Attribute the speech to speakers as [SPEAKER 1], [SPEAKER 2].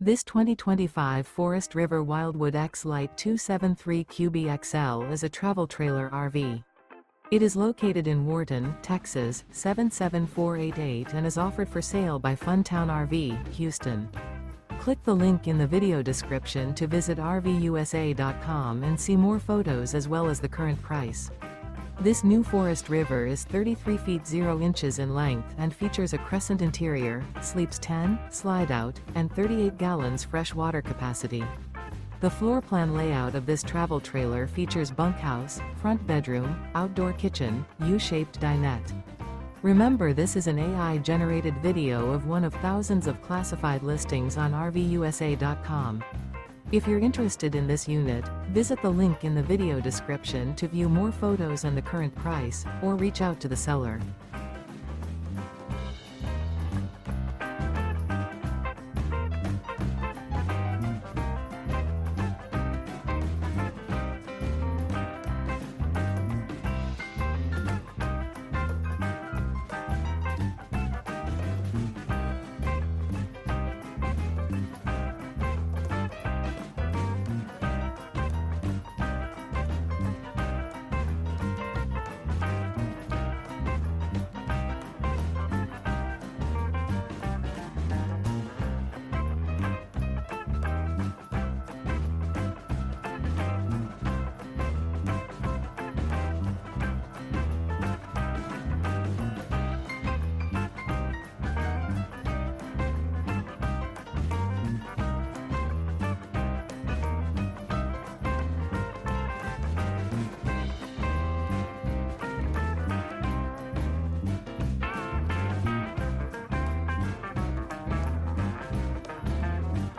[SPEAKER 1] This 2025 Forest River Wildwood X-Lite 273 QBXL is a travel trailer RV. It is located in Wharton, Texas, 77488 and is offered for sale by Funtown RV, Houston. Click the link in the video description to visit RVUSA.com and see more photos as well as the current price. This new Forest River is 33 feet 0 inches in length and features a CRESCENT interior, sleeps 10, slide-out, and 38 gallons fresh water capacity. The floor plan layout of this travel trailer features bunkhouse, front bedroom, outdoor kitchen, U-shaped dinette. Remember, this is an AI-generated video of one of thousands of classified listings on RVUSA.com. If you're interested in this unit, visit the link in the video description to view more photos and the current price, or reach out to the seller.